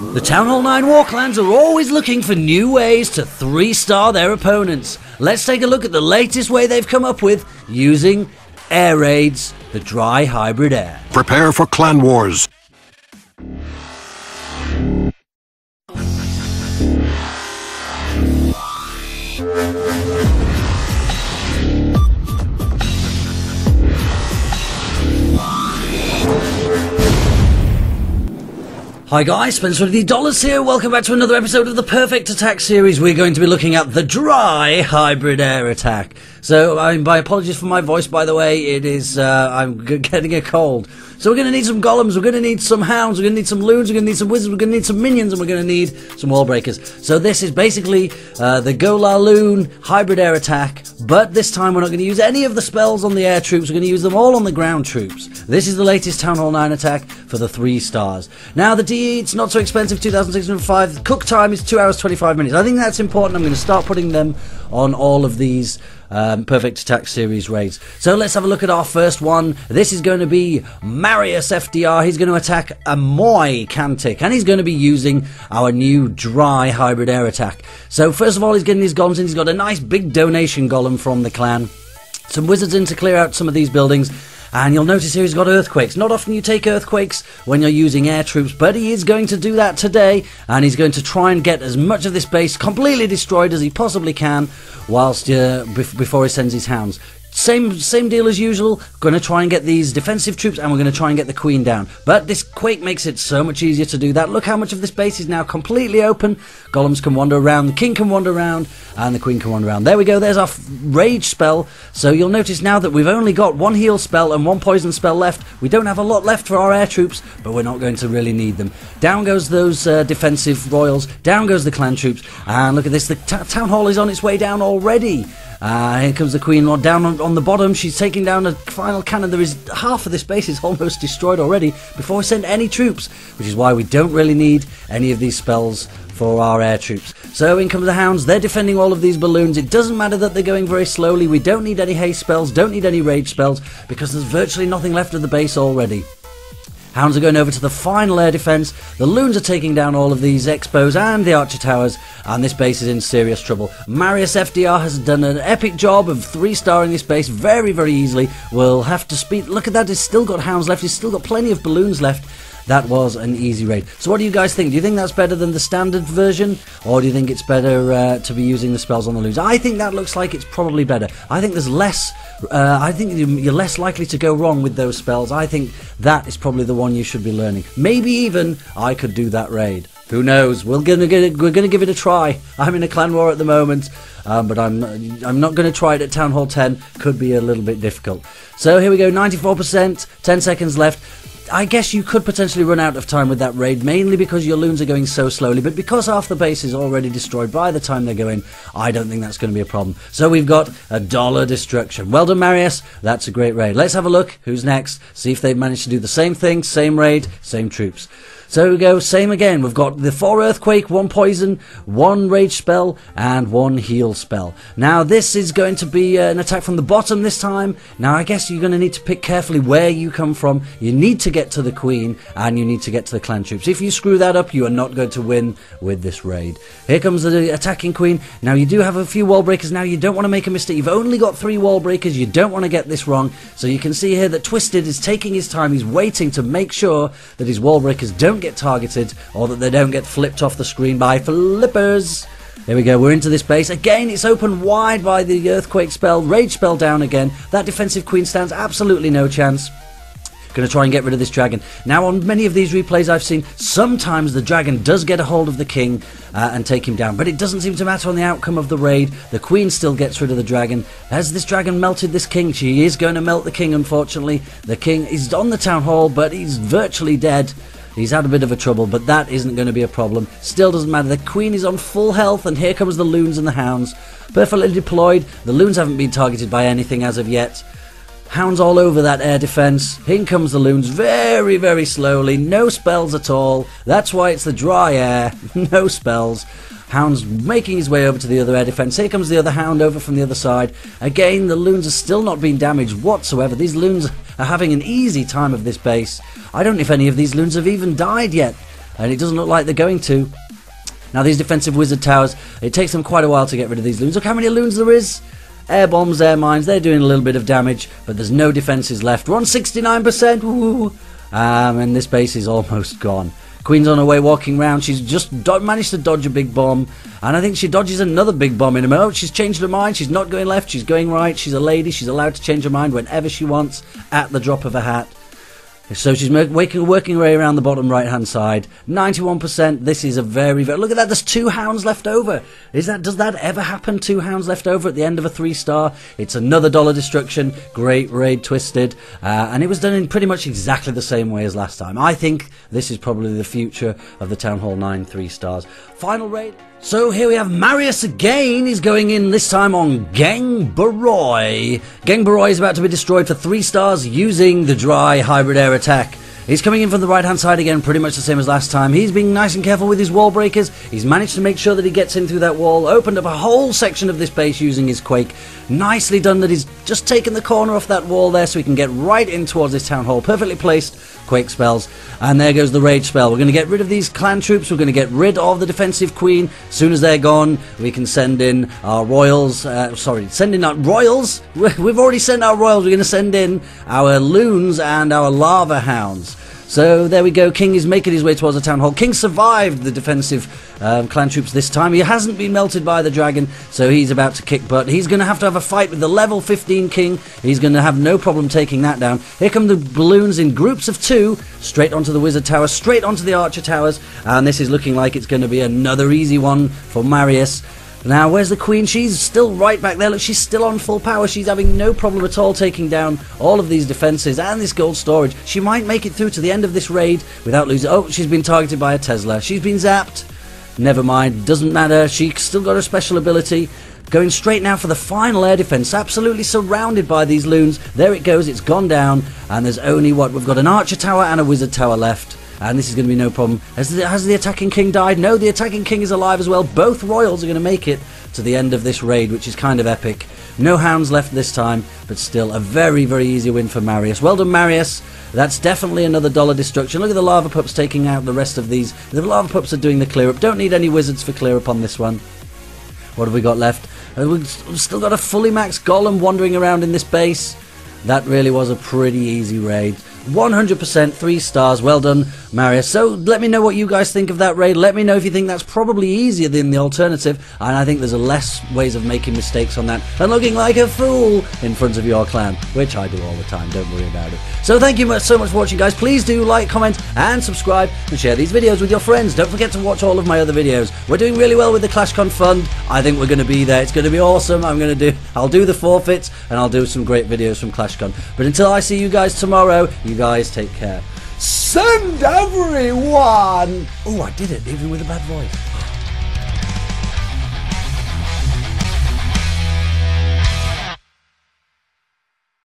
The Town Hall 9 war clans are always looking for new ways to 3-star their opponents. Let's take a look at the latest way they've come up with using air raids, the dry hybrid air. Prepare for clan wars. Hi guys, Spencer of the Dollars here. Welcome back to another episode of the Perfect Attack series. We're going to be looking at the dry hybrid air attack. So, my apologies for my voice, by the way. It is, I'm getting a cold. So we're going to need some golems, we're going to need some hounds, we're going to need some loons, we're going to need some wizards, we're going to need some minions, and we're going to need some wall breakers. So this is basically the golaloon hybrid air attack, but this time we're not going to use any of the spells on the air troops, we're going to use them all on the ground troops. This is the latest Town Hall 9 attack for the 3 stars. Now the DE, it's not so expensive, 2,605. Cook time is 2 hours 25 minutes. I think that's important. I'm going to start putting them on all of these Perfect Attack series raids. So let's have a look at our first one. This is going to be Marius FDR. He's going to attack a Moy Cantic, and he's going to be using our new dry hybrid air attack. So first of all, he's getting his golems in. He's got a nice big donation golem from the clan. Some wizards in to clear out some of these buildings. And you'll notice here he's got earthquakes. Not often you take earthquakes when you're using air troops, but he is going to do that today, and he's going to try and get as much of this base completely destroyed as he possibly can whilst before he sends his hounds. Same deal as usual. Going to try and get these defensive troops, and we're going to try and get the queen down. But this quake makes it so much easier to do that. Look how much of this base is now completely open. Golems can wander around, the king can wander around, and the queen can wander around. There we go, there's our rage spell. So you'll notice now that we've only got 1 heal spell and 1 poison spell left. We don't have a lot left for our air troops, but we're not going to really need them. Down goes those defensive royals, down goes the clan troops, and look at this, the town hall is on its way down already. Here comes the queen down on the bottom. She's taking down a final cannon. There is half of this base is almost destroyed already before we send any troops, which is why we don't really need any of these spells for our air troops. So in come the hounds. They're defending all of these balloons. It doesn't matter that they're going very slowly. We don't need any haste spells, don't need any rage spells, because there's virtually nothing left of the base already. Hounds are going over to the final air defense. The loons are taking down all of these expos and the archer towers, and this base is in serious trouble. Marius FDR has done an epic job of 3-starring this base very, very easily. We'll have to speed. Look at that, he's still got hounds left, he's still got plenty of balloons left. That was an easy raid. So what do you guys think? Do you think that's better than the standard version, or do you think it's better to be using the spells on the loons? I think that looks like it's probably better. I think there's less. I think you're less likely to go wrong with those spells. I think that is probably the one you should be learning. Maybe even I could do that raid. Who knows? We're gonna give it a try. I'm in a clan war at the moment, but I'm not going to try it at Town Hall 10. Could be a little bit difficult. So here we go. 94%. 10 seconds left. I guess you could potentially run out of time with that raid, mainly because your loons are going so slowly, but because half the base is already destroyed by the time they go in, I don't think that's going to be a problem. So we've got $1 destruction. Well done, Marius. That's a great raid. Let's have a look. Who's next? See if they've managed to do the same thing, same raid, same troops. So here we go, same again. We've got the 4 earthquake, 1 poison, 1 rage spell, and 1 heal spell. Now this is going to be an attack from the bottom this time. Now I guess you're going to need to pick carefully where you come from. You need to get to the queen, and you need to get to the clan troops. If you screw that up, you are not going to win with this raid. Here comes the attacking queen. Now you do have a few wall breakers. Now you don't want to make a mistake. You've only got 3 wall breakers. You don't want to get this wrong. So you can see here that Twisted is taking his time. He's waiting to make sure that his wall breakers don't get targeted, or that they don't get flipped off the screen by flippers. There we go, we're into this base. Again, it's opened wide by the earthquake spell. Rage spell down again. That defensive queen stands absolutely no chance. Going to try and get rid of this dragon. Now on many of these replays I've seen, sometimes the dragon does get a hold of the king and take him down, but it doesn't seem to matter on the outcome of the raid. The queen still gets rid of the dragon. Has this dragon melted this king? She is going to melt the king, unfortunately. The king is on the town hall, but he's virtually dead. He's had a bit of a trouble, but that isn't going to be a problem. Still doesn't matter. The queen is on full health, and here comes the loons and the hounds. Perfectly deployed. The loons haven't been targeted by anything as of yet. Hounds all over that air defense. In comes the loons very, very slowly. No spells at all. That's why it's the dry air. No spells. Hound's making his way over to the other air defense. Here comes the other hound over from the other side. Again, the loons are still not being damaged whatsoever. These loons are having an easy time of this base. I don't know if any of these loons have even died yet. and it doesn't look like they're going to. Now these defensive wizard towers, it takes them quite a while to get rid of these loons. Look how many loons there is. Air bombs, air mines, they're doing a little bit of damage, but there's no defenses left. We're on 69%. Woo! And this base is almost gone. Queen's on her way walking around. She's just managed to dodge a big bomb, and I think she dodges another big bomb in a moment. She's changed her mind. She's not going left, she's going right. She's a lady. She's allowed to change her mind whenever she wants at the drop of a hat. So she's working her way around the bottom right hand side. 91%. This is a very, very... Look at that, there's 2 hounds left over. Does that ever happen? 2 hounds left over at the end of a 3-star. It's another dollar destruction. Great raid, Twisted. And it was done in pretty much exactly the same way as last time. I think this is probably the future of the Town Hall 9 3-stars. Final raid. So here we have Marius again. He's going in this time on Gang Baroy. Gang Baroy is about to be destroyed for 3 stars using the dry hybrid air attack. He's coming in from the right hand side again, pretty much the same as last time. He's being nice and careful with his wall breakers. He's managed to make sure that he gets in through that wall, opened up a whole section of this base using his quake. Nicely done that he's just taken the corner off that wall there so he can get right in towards this town hall. Perfectly placed quake spells. And there goes the rage spell. We're going to get rid of these clan troops. We're going to get rid of the defensive queen. As soon as they're gone, we can send in our royals. Send in our royals. We've already sent our royals. We're going to send in our loons and our lava hounds. So there we go. King is making his way towards the town hall. King survived the defensive clan troops this time. He hasn't been melted by the dragon, so he's about to kick butt. He's going to have a fight with the level 15 king. He's going to have no problem taking that down. Here come the balloons in groups of 2, straight onto the wizard tower, straight onto the archer towers, and this is looking like it's going to be another easy one for Marius. Now, where's the queen? She's still right back there. Look, she's still on full power. She's having no problem at all taking down all of these defenses and this gold storage. She might make it through to the end of this raid without losing... Oh, she's been targeted by a Tesla. She's been zapped. Never mind. Doesn't matter. She's still got her special ability. Going straight now for the final air defense. Absolutely surrounded by these loons. There it goes. It's gone down. And there's only what? We've got an archer tower and a wizard tower left. And this is going to be no problem. Has the attacking king died? No, the attacking king is alive as well. Both royals are going to make it to the end of this raid, which is kind of epic. No hounds left this time, but still a very, very easy win for Marius. Well done, Marius. That's definitely another dollar destruction. Look at the lava pups taking out the rest of these. The lava pups are doing the clear up. Don't need any wizards for clear up on this one. What have we got left? We've still got a fully maxed golem wandering around in this base. That really was a pretty easy raid. 100% 3 stars. Well done, Marius. So let me know what you guys think of that raid. Let me know if you think that's probably easier than the alternative, and I think there's less ways of making mistakes on that and looking like a fool in front of your clan, which I do all the time. Don't worry about it. So thank you so much for watching, guys. Please do like, comment and subscribe and share these videos with your friends. Don't forget to watch all of my other videos. We're doing really well with the ClashCon fund. I think we're going to be there. It's going to be awesome. I'll do the forfeits and I'll do some great videos from ClashCon. But until I see you guys tomorrow, you guys take care. Send everyone! Oh, I did it, even with a bad voice.